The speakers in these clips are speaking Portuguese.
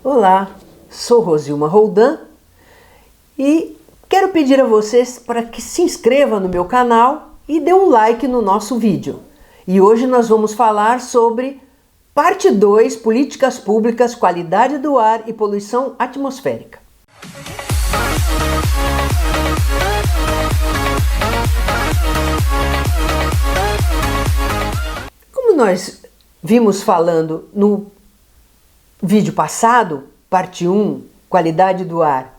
Olá, sou Rosilma Roldan e quero pedir a vocês para que se inscrevam no meu canal e dê um like no nosso vídeo. E hoje nós vamos falar sobre parte 2, políticas públicas, qualidade do ar e poluição atmosférica. Como nós vimos falando no vídeo passado, parte 1, qualidade do ar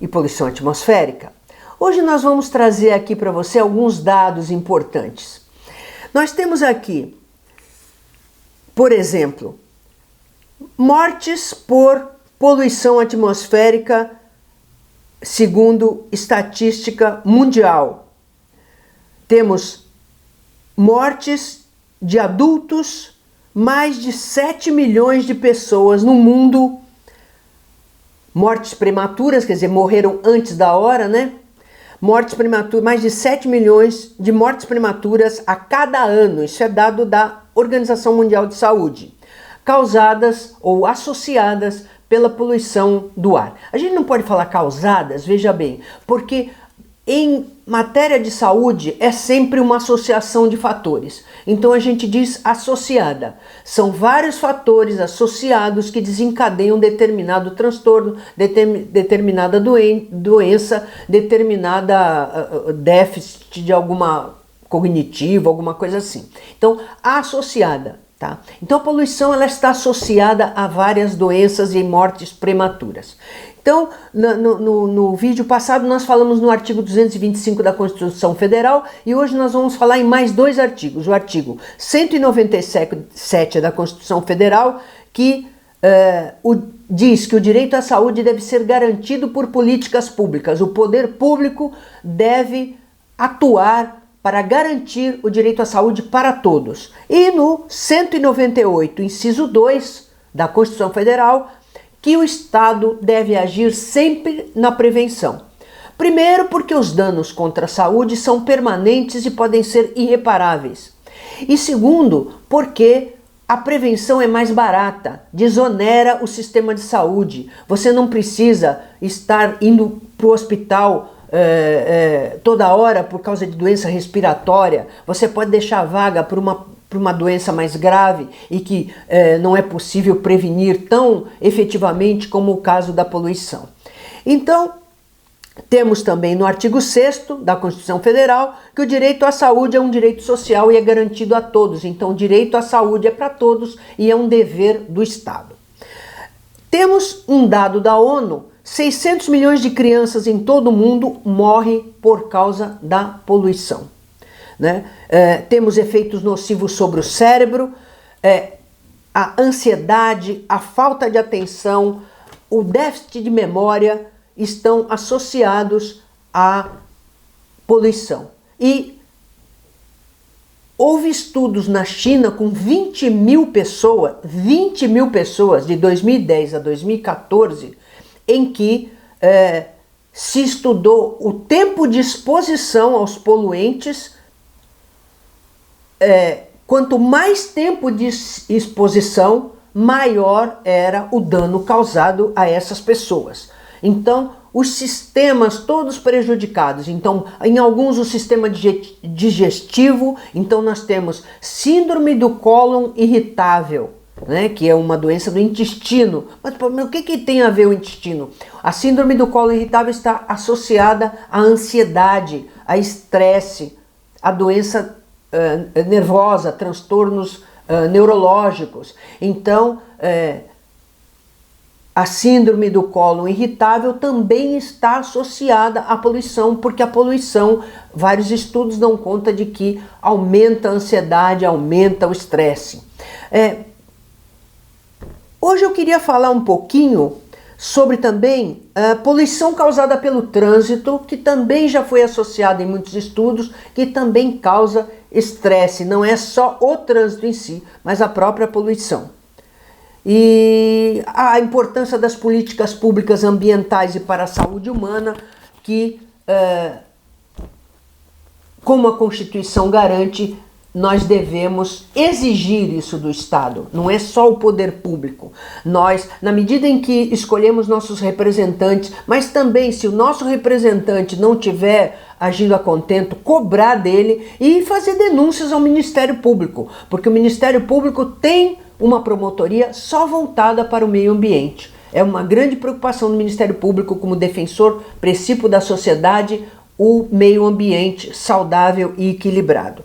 e poluição atmosférica, hoje nós vamos trazer aqui para você alguns dados importantes. Nós temos aqui, por exemplo, mortes por poluição atmosférica segundo estatística mundial. Temos mortes de adultos, mais de 7 milhões de pessoas no mundo, mortes prematuras, quer dizer, morreram antes da hora, né? Mortes prematuras, mais de 7 milhões de mortes prematuras a cada ano, isso é dado da Organização Mundial de Saúde, causadas ou associadas pela poluição do ar. A gente não pode falar causadas, veja bem, porque em matéria de saúde é sempre uma associação de fatores. Então a gente diz associada. São vários fatores associados que desencadeiam determinado transtorno, determinada doença, determinada déficit de alguma cognitivo, alguma coisa assim. Então, associada, tá? Então a poluição ela está associada a várias doenças e mortes prematuras. Então, no vídeo passado nós falamos no artigo 225 da Constituição Federal e hoje nós vamos falar em mais dois artigos. O artigo 197 da Constituição Federal, que diz que o direito à saúde deve ser garantido por políticas públicas. O poder público deve atuar para garantir o direito à saúde para todos. E no 198, inciso 2 da Constituição Federal, que o Estado deve agir sempre na prevenção. Primeiro, porque os danos contra a saúde são permanentes e podem ser irreparáveis. E segundo, porque a prevenção é mais barata, desonera o sistema de saúde. Você não precisa estar indo para o hospital toda hora por causa de doença respiratória. Você pode deixar vaga para uma doença mais grave e que não é possível prevenir tão efetivamente como o caso da poluição. Então, temos também no artigo 6º da Constituição Federal que o direito à saúde é um direito social e é garantido a todos. Então, o direito à saúde é para todos e é um dever do Estado. Temos um dado da ONU: 600 milhões de crianças em todo o mundo morrem por causa da poluição. Né? Temos efeitos nocivos sobre o cérebro, a ansiedade, a falta de atenção, o déficit de memória estão associados à poluição. E houve estudos na China com 20 mil pessoas de 2010 a 2014, em que se estudou o tempo de exposição aos poluentes. Quanto mais tempo de exposição, maior era o dano causado a essas pessoas. Então, os sistemas todos prejudicados. Então, em alguns o sistema digestivo, então nós temos síndrome do cólon irritável, né, que é uma doença do intestino. Mas o que tem a ver o intestino? A síndrome do cólon irritável está associada à ansiedade, a estresse, a doença nervosa, transtornos neurológicos. Então, a síndrome do cólon irritável também está associada à poluição, porque a poluição, vários estudos dão conta de que aumenta a ansiedade, aumenta o estresse. Hoje eu queria falar um pouquinho sobre também a poluição causada pelo trânsito, que também já foi associada em muitos estudos, que também causa estresse. Não é só o trânsito em si, mas a própria poluição. E a importância das políticas públicas ambientais e para a saúde humana, que, como a Constituição garante, nós devemos exigir isso do Estado, não é só o poder público. Nós, na medida em que escolhemos nossos representantes, mas também se o nosso representante não tiver agindo a contento, cobrar dele e fazer denúncias ao Ministério Público, porque o Ministério Público tem uma promotoria só voltada para o meio ambiente. É uma grande preocupação do Ministério Público como defensor principal da sociedade, o meio ambiente saudável e equilibrado.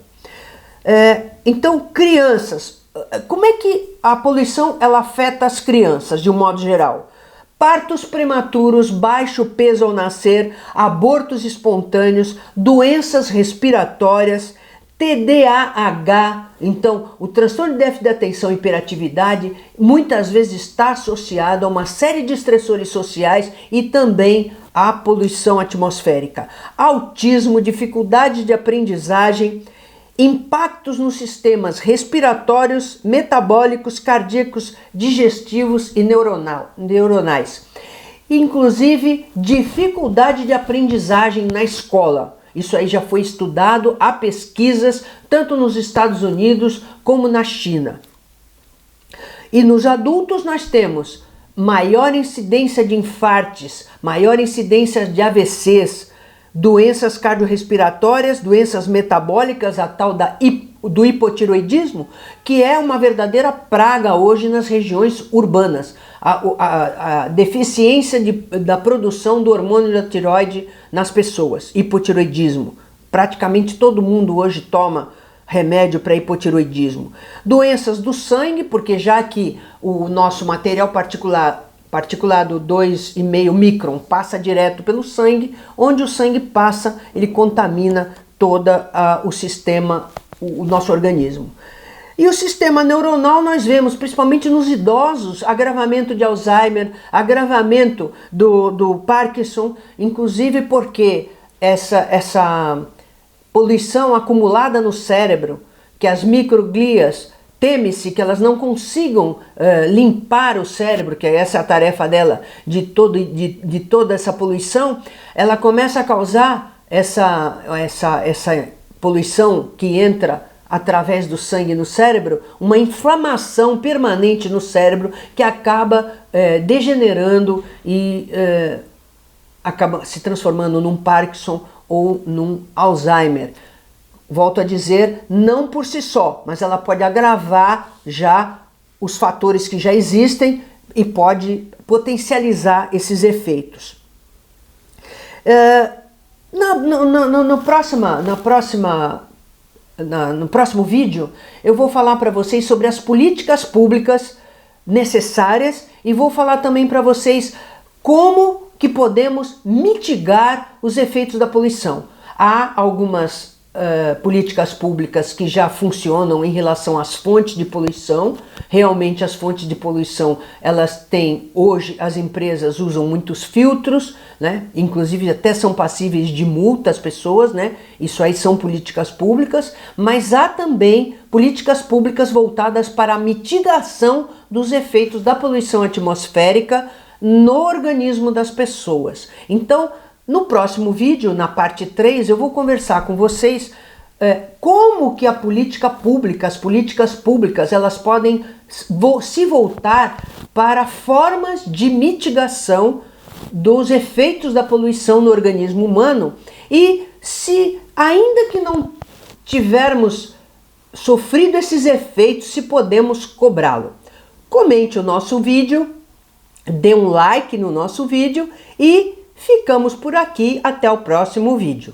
Então, crianças, como é que a poluição ela afeta as crianças de um modo geral? Partos prematuros, baixo peso ao nascer, abortos espontâneos, doenças respiratórias, TDAH, então o transtorno de déficit de atenção e hiperatividade muitas vezes está associado a uma série de estressores sociais e também à poluição atmosférica. Autismo, dificuldades de aprendizagem, impactos nos sistemas respiratórios, metabólicos, cardíacos, digestivos e neuronais. Inclusive, dificuldade de aprendizagem na escola. Isso aí já foi estudado, há pesquisas tanto nos Estados Unidos como na China. E nos adultos nós temos maior incidência de infartes, maior incidência de AVCs, doenças cardiorrespiratórias, doenças metabólicas, a tal do hipotiroidismo, que é uma verdadeira praga hoje nas regiões urbanas. A deficiência da produção do hormônio da tireoide nas pessoas, hipotiroidismo. Praticamente todo mundo hoje toma remédio para hipotiroidismo. Doenças do sangue, porque já que o nosso material particulado 2,5 micron passa direto pelo sangue, onde o sangue passa, ele contamina todo o sistema, o nosso organismo. E o sistema neuronal nós vemos, principalmente nos idosos, agravamento de Alzheimer, agravamento do Parkinson, inclusive porque essa poluição acumulada no cérebro, que as microglias, teme-se que elas não consigam limpar o cérebro, que essa é a tarefa dela, de toda essa poluição, ela começa a causar essa poluição que entra através do sangue no cérebro, uma inflamação permanente no cérebro que acaba degenerando e acaba se transformando num Parkinson ou num Alzheimer. Volto a dizer, não por si só, mas ela pode agravar já os fatores que já existem e pode potencializar esses efeitos. No próximo vídeo, eu vou falar para vocês sobre as políticas públicas necessárias e vou falar também para vocês como que podemos mitigar os efeitos da poluição. Há algumas políticas públicas que já funcionam em relação às fontes de poluição. Realmente as fontes de poluição, elas têm, hoje as empresas usam muitos filtros, né? Inclusive até são passíveis de multa as pessoas, né? Isso aí são políticas públicas, mas há também políticas públicas voltadas para a mitigação dos efeitos da poluição atmosférica no organismo das pessoas. Então, no próximo vídeo, na parte 3, eu vou conversar com vocês como que as políticas públicas, elas podem se voltar para formas de mitigação dos efeitos da poluição no organismo humano e se, ainda que não tivermos sofrido esses efeitos, se podemos cobrá-lo. Comente o nosso vídeo, dê um like no nosso vídeo e ficamos por aqui até o próximo vídeo.